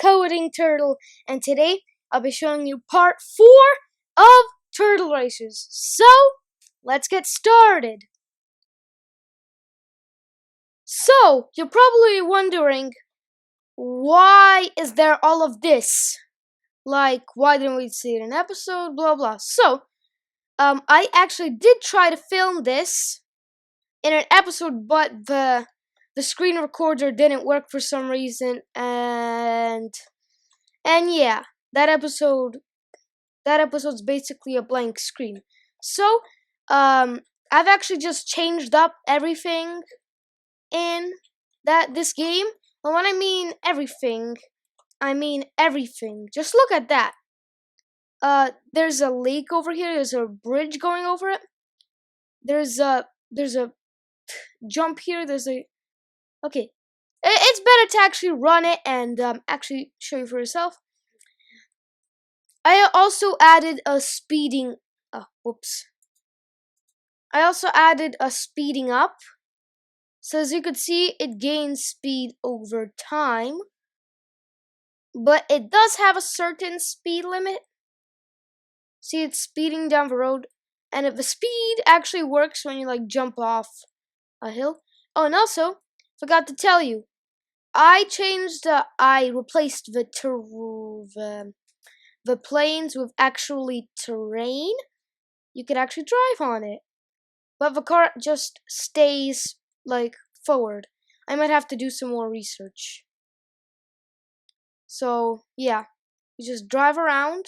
Coding Turtle, and today I'll be showing you part 4 of Turtle Races. So, let's get started. So, you're probably wondering, why is there all of this? Like, why didn't we see it in an episode, blah blah. So, I actually did try to film this in an episode, but the screen recorder didn't work for some reason, and yeah, that episode's basically a blank screen. So, I've actually just changed up everything in this game. And when I mean everything, I mean everything. Just look at that. There's a lake over here. There's a bridge going over it. There's a jump here. Okay. It's better to actually run it and actually show you for yourself. I also added a speeding. I also added a speeding up. So as you can see, it gains speed over time, but it does have a certain speed limit. See, it's speeding down the road, and if the speed actually works when you like jump off a hill. Oh, and also forgot to tell you, I replaced the planes with actually terrain. You could actually drive on it, but the car just stays like forward. I might have to do some more research. So yeah, you just drive around.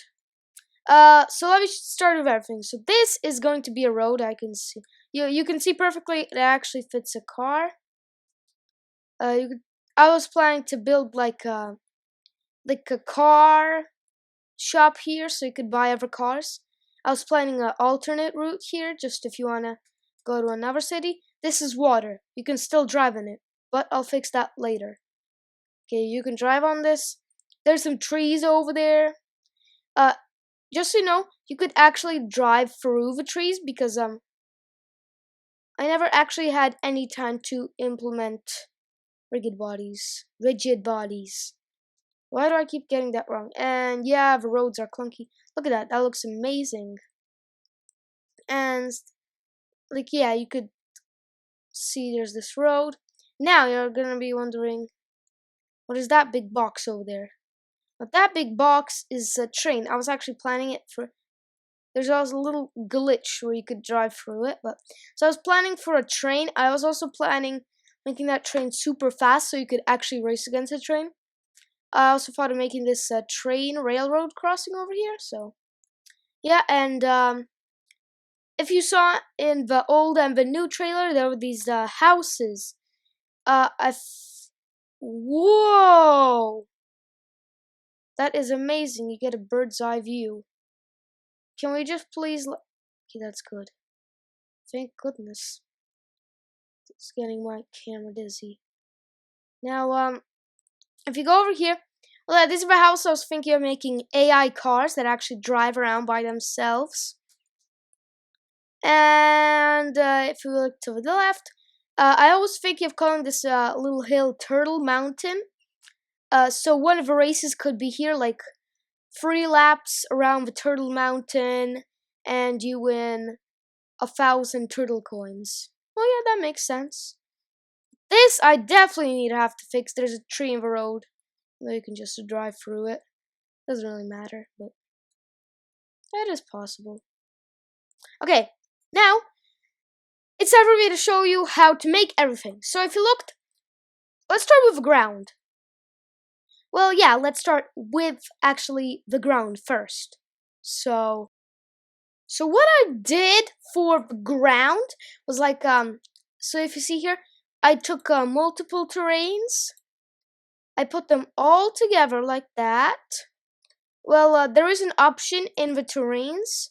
So let me start with everything. So this is going to be a road. I can see you can see perfectly. It actually fits a car. I was planning to build like a car shop here, so you could buy other cars. I was planning an alternate route here, just if you wanna go to another city. This is water. You can still drive in it, but I'll fix that later. Okay, you can drive on this. There's some trees over there. Just so you know, you could actually drive through the trees because I never actually had any time to implement rigid bodies. Why do I keep getting that wrong? And yeah, the roads are clunky. Look at that. That looks amazing. And like yeah, you could see there's this road. Now you're gonna be wondering, what is that big box over there? But that big box is a train. I was actually planning it for. There's also a little glitch where you could drive through it, but so I was planning for a train. I was also planning making that train super fast so you could actually race against the train. I also thought of making this train railroad crossing over here. So yeah, and if you saw in the old and the new trailer, there were these houses. Whoa! That is amazing. You get a bird's eye view. Can we just please okay, that's good. Thank goodness. It's getting my camera dizzy. Now, if you go over here, well, this is the house I was thinking of making AI cars that actually drive around by themselves. And if we look to the left, I always think of calling this little hill Turtle Mountain. So one of the races could be here, like 3 laps around the Turtle Mountain, and you win 1,000 turtle coins. Oh yeah, that makes sense. This I definitely have to fix. There's a tree in the road. You can just drive through it. Doesn't really matter, but that is possible. Okay, now it's time for me to show you how to make everything. So if you looked, let's start with the ground. Well, yeah, let's start with actually the ground first. So what I did for the ground was like, so if you see here, I took multiple terrains. I put them all together like that. Well, there is an option in the terrains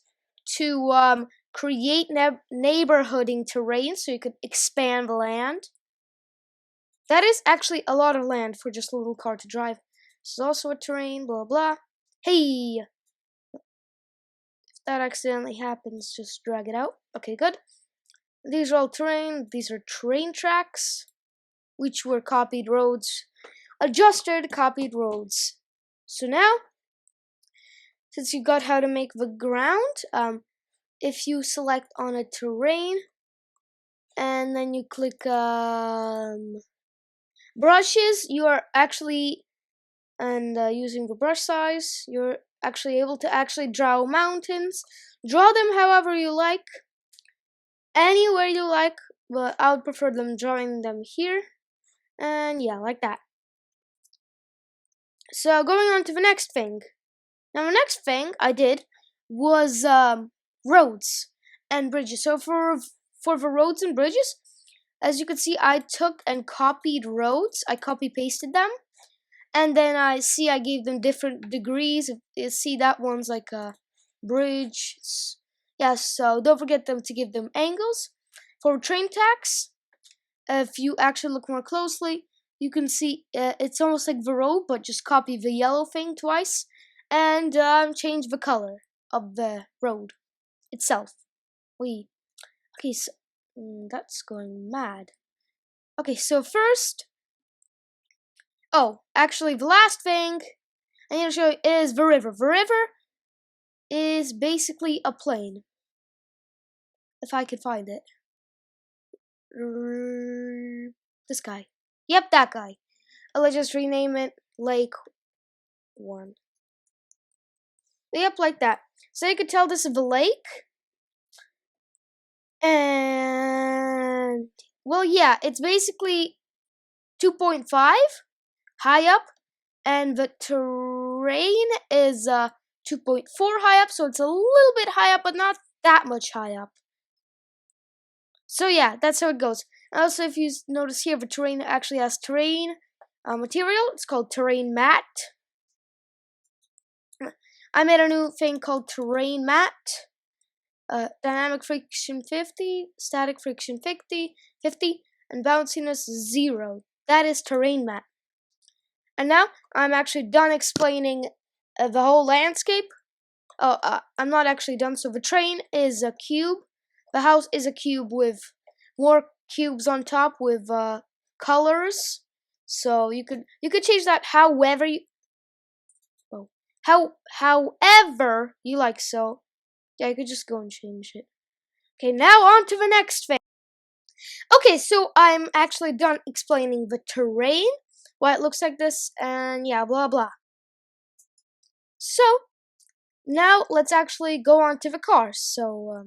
to create neighborhooding terrain, so you could expand the land. That is actually a lot of land for just a little car to drive. This is also a terrain, blah blah. Hey! If that accidentally happens, just drag it out. Okay, good. These are all terrain. These are train tracks, which were copied roads. Adjusted copied roads. So now, since you got how to make the ground, if you select on a terrain and then you click brushes, you are actually, and using the brush size, you're actually able to actually draw mountains. Draw them however you like, anywhere you like, but I would prefer them drawing them here, and yeah, like that. So going on to the next thing. Now the next thing I did was roads and bridges. So for the roads and bridges, as you can see, I took and copied roads. I copy pasted them, and then I gave them different degrees. You see that one's like a bridge. Yeah, so don't forget them to give them angles. For train tracks, if you actually look more closely, you can see it's almost like the road, but just copy the yellow thing twice and change the color of the road itself. Okay, so that's going mad. Okay, so first, actually, the last thing I need to show you is the river. The river is basically a plane, if I could find it. This guy. Yep, that guy. Let's just rename it Lake 1. Yep, like that. So you could tell this is a lake. And, well, yeah, it's basically 2.5 high up. And the terrain is 2.4 high up. So it's a little bit high up, but not that much high up. So yeah, that's how it goes. Also, if you notice here, the terrain actually has terrain material. It's called terrain mat. I made a new thing called terrain mat. Dynamic friction 50, static friction 50, and bounciness 0. That is terrain mat. And now I'm actually done explaining the whole landscape. I'm not actually done. So the train is a cube. The house is a cube with more cubes on top with colors. So you could change that however you like. So yeah, you could just go and change it. Okay, now on to the next thing. Okay, so I'm actually done explaining the terrain, why it looks like this, and yeah, blah blah. So now let's actually go on to the cars. So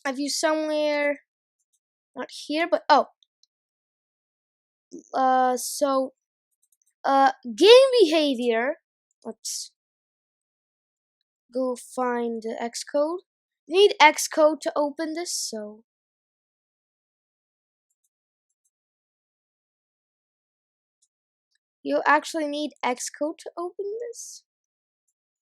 I've used somewhere, not here, but game behavior. Let's go find the Xcode. You need Xcode to open this, so you actually need Xcode to open this.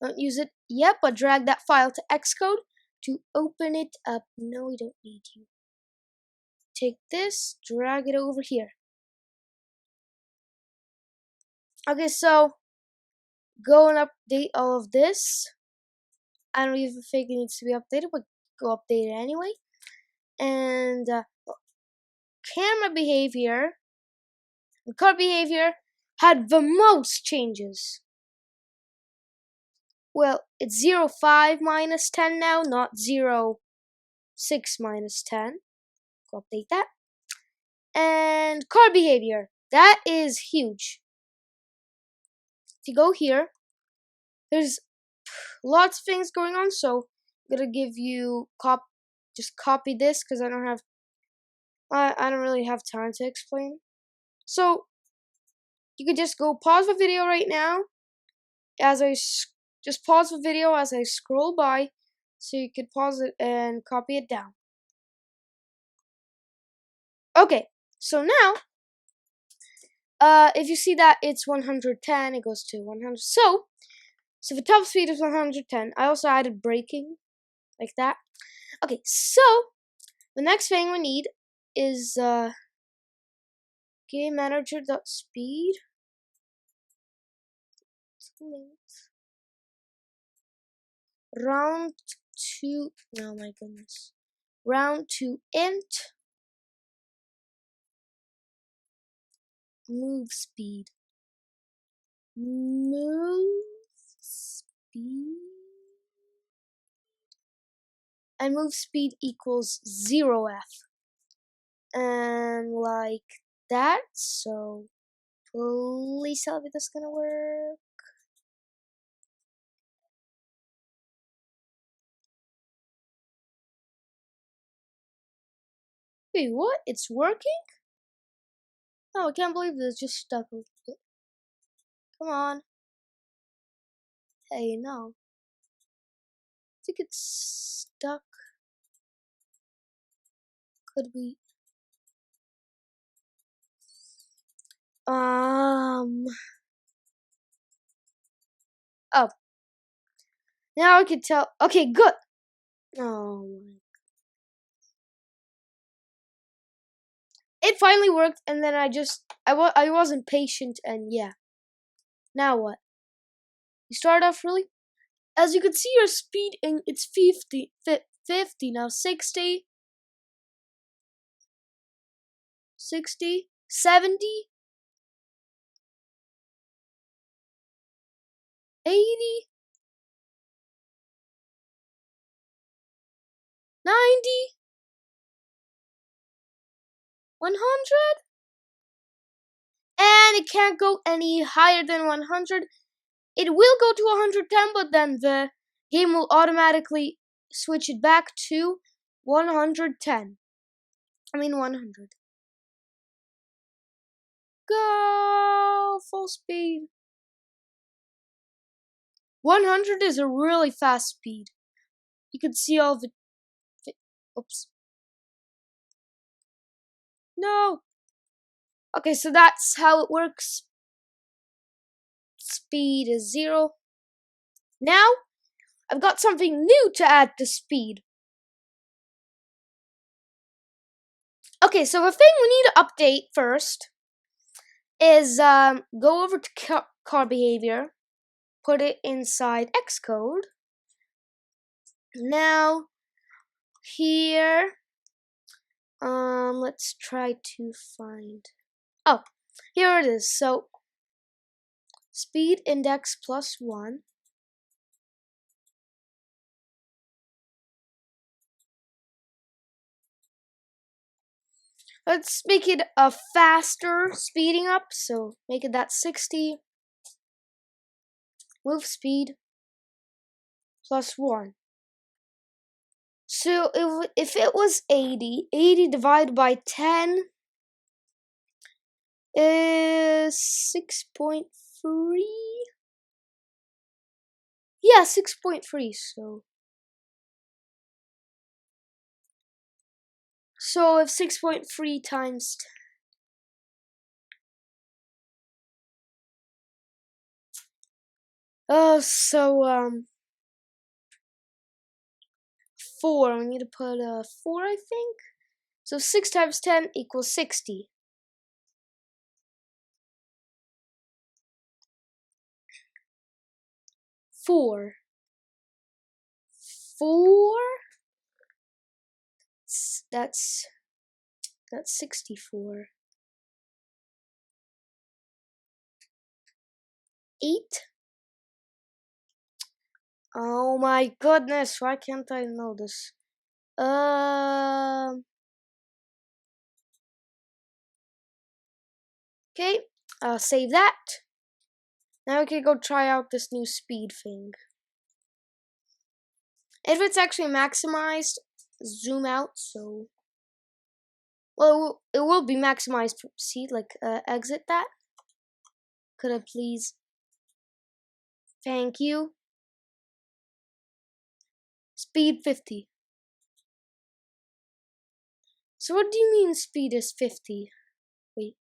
Don't use it yet, but drag that file to Xcode to open it up. No, we don't need you. Take this, drag it over here. Okay, so go and update all of this. I don't even think it needs to be updated, but go update it anyway. And camera behavior and car behavior had the most changes. Well, it's 0.5 minus 10 now, not 0.6 minus 10. Go update that. And car behavior, that is huge. If you go here, there's lots of things going on, so I'm gonna give you just copy this because I don't really have time to explain. So you could just go pause the video right now just pause the video as I scroll by, so you could pause it and copy it down. Okay, so now if you see that it's 110, it goes to 100. So the top speed is 110. I also added braking like that. Okay, so the next thing we need is game manager.speed. Round to, oh my goodness, round to int move speed. move speed, and move speed equals 0f. And like that, so please tell me this is gonna work. Wait, what? It's working? Oh, I can't believe this just stuck. Come on. Hey, no. I think it's stuck. Could we? Oh. Now I can tell. Okay, good. Oh. It finally worked, and then I wasn't patient, and yeah. Now what? You start off really. As you can see, your speed in it's 50, 50 now 60, 60, 70, 80, 90, 100, and it can't go any higher than 100. It will go to 110, but then the game will automatically switch it back to 110. I mean 100. Go full speed. 100 is a really fast speed. You can see all the. Oops. No. Okay, so that's how it works. Speed is 0. Now, I've got something new to add to speed. Okay, so a thing we need to update first is go over to car behavior, put it inside Xcode. Now, here, let's try to find. Oh, here it is. So, speed index +1. Let's make it a faster speeding up, so make it that 60. Move speed +1. So if it was 80, 80 divided by 10 is 6.3. Yeah, 6.3. So if 6.3 times 4. We need to put 4, I think. So 6 times 10 equals 60. 4. 4. That's 64. 8. Oh my goodness, why can't I know this? Okay, save that. Now we can go try out this new speed thing. If it's actually maximized, zoom out, so. Well, it will be maximized. See, like, exit that. Could I please? Thank you. Speed 50. So what do you mean speed is 50? Wait.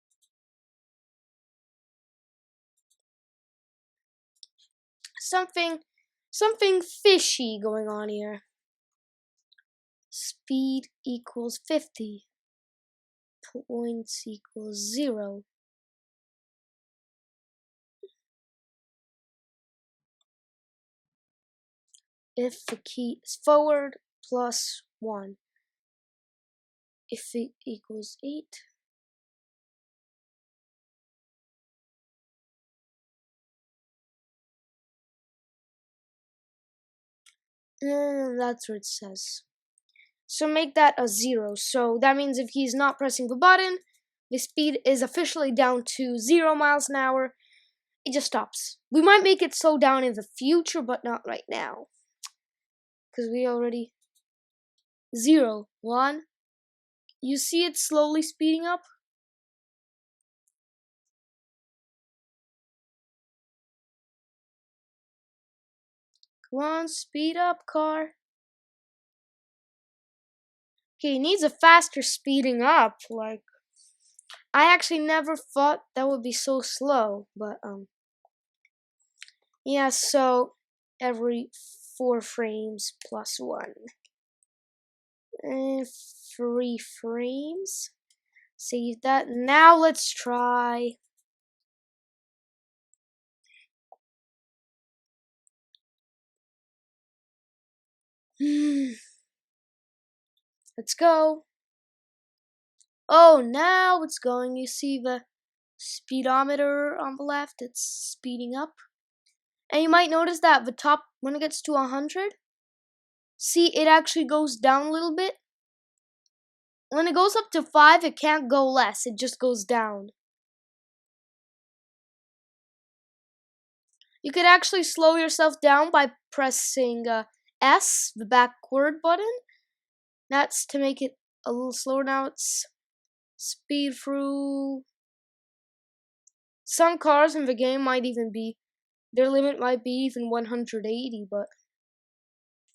Something fishy going on here. Speed equals 50. Points equals 0. If the key is forward +1. If it equals 8. That's what it says. So make that a 0. So that means if he's not pressing the button, the speed is officially down to 0 miles an hour. It just stops. We might make it slow down in the future, but not right now. Because we already... 0, 1. You see it slowly speeding up? Come on, speed up, car. Okay, it needs a faster speeding up. Like, I actually never thought that would be so slow, but yeah. So every 4 frames plus 1, and 3 frames. Save that. Now let's try. Let's go. Oh, now it's going. You see the speedometer on the left? It's speeding up. And you might notice that the top, when it gets to 100, see, it actually goes down a little bit. When it goes up to 5, it can't go less. It just goes down. You could actually slow yourself down by pressing S, the backward button. That's to make it a little slower. Now it's speed through. Some cars in the game might even be, their limit might be even 180, but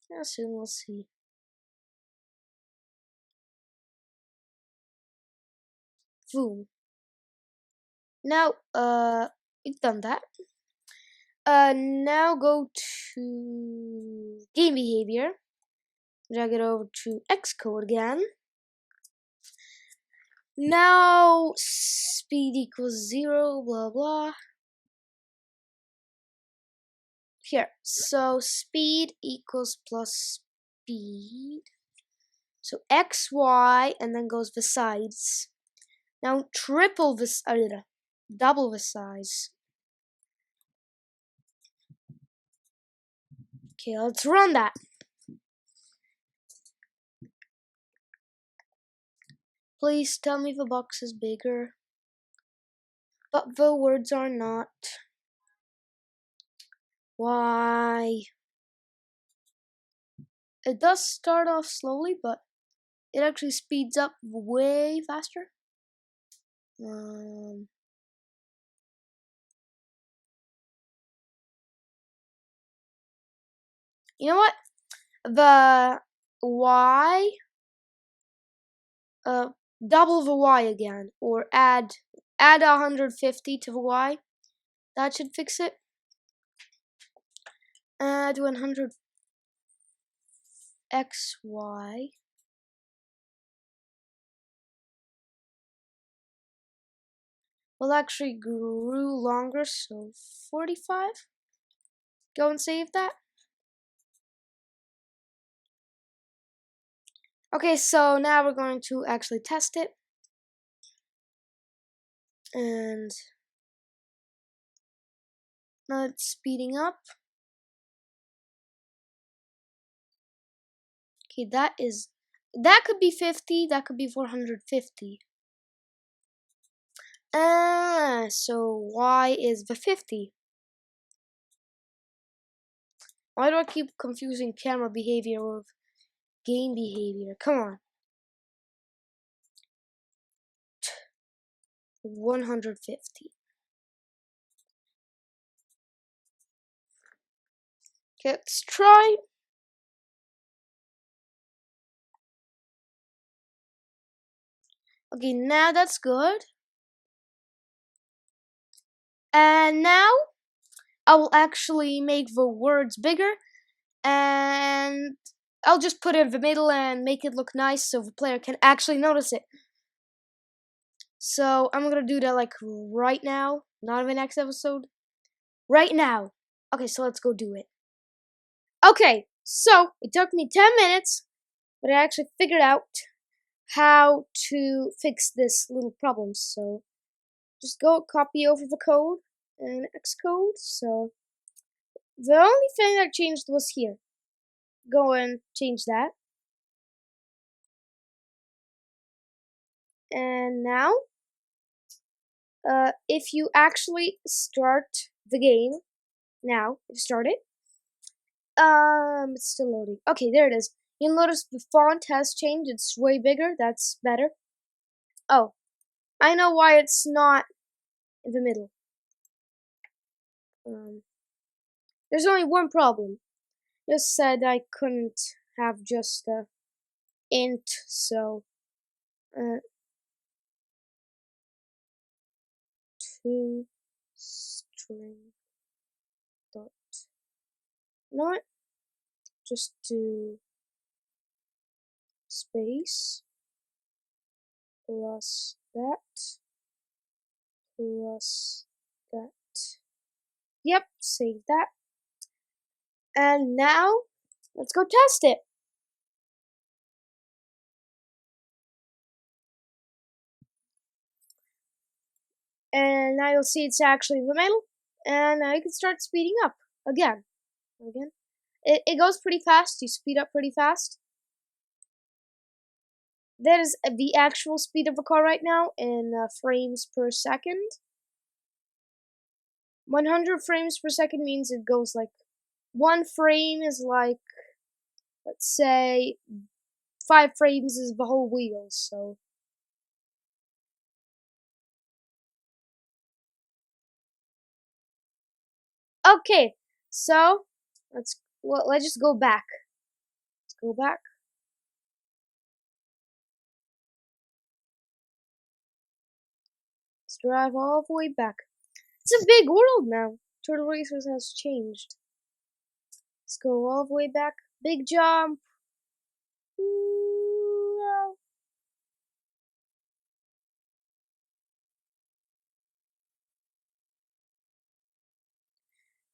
yeah, soon we'll see. Boom. Now, we've done that. Now go to game behavior. Drag it over to Xcode again. Now, speed equals 0, blah, blah. Here, so speed equals plus speed. So x, y, and then goes the sides. Now triple this, double the size. Okay, let's run that. Please tell me the box is bigger. But the words are not. Why? It does start off slowly, but it actually speeds up way faster. You know what? The y, double the y again, or add 150 to the y. That should fix it. Add 100 xy. Well, actually grew longer, so 45. Go and save that. Okay, so now we're going to actually test it. And now it's speeding up. Okay, that could be 50, that could be 450. So y is the 50. Why do I keep confusing camera behavior with game behavior? Come on. 150. Okay, let's try. Okay, now that's good. And now I will actually make the words bigger, and I'll just put it in the middle and make it look nice so the player can actually notice it. So I'm gonna do that like right now, not in the next episode. Right now. Okay, so let's go do it. Okay, so it took me 10 minutes, but I actually figured out how to fix this little problem. So just go copy over the code in Xcode. So the only thing that changed was here. go and change that. And now, if you actually start the game, now, if you start it, it's still loading. Okay, there it is. You'll notice the font has changed. It's way bigger. That's better. Oh, I know why it's not in the middle. There's only one problem. Just said I couldn't have just int, so to string dot not just do space plus that plus that. Yep, save that. And now let's go test it. And now you'll see it's actually in the middle, and now you can start speeding up again. It goes pretty fast. You speed up pretty fast. That is the actual speed of a car right now in frames per second. 100 frames per second means it goes like, one frame is like, let's say, 5 frames is the whole wheel, so. Okay, so, let's just go back. Let's go back. Let's drive all the way back. It's a big world now. Turtle Racers has changed. Let's go all the way back. Big jump. Ooh.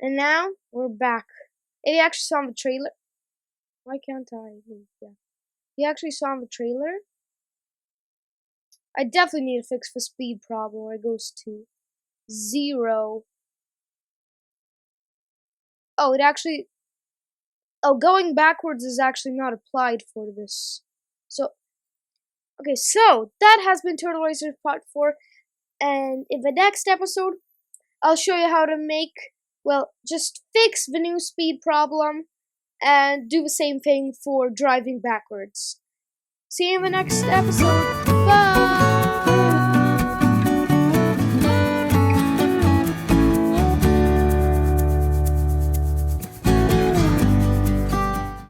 And now we're back. If you actually saw the trailer, why can't I? Yeah. You actually saw the trailer. I definitely need to fix the speed problem where it goes to 0. Oh, it actually. Oh, going backwards is actually not applied for this. So, okay, so that has been Turtle Racers Part 4. And in the next episode, I'll show you how to just fix the new speed problem and do the same thing for driving backwards. See you in the next episode.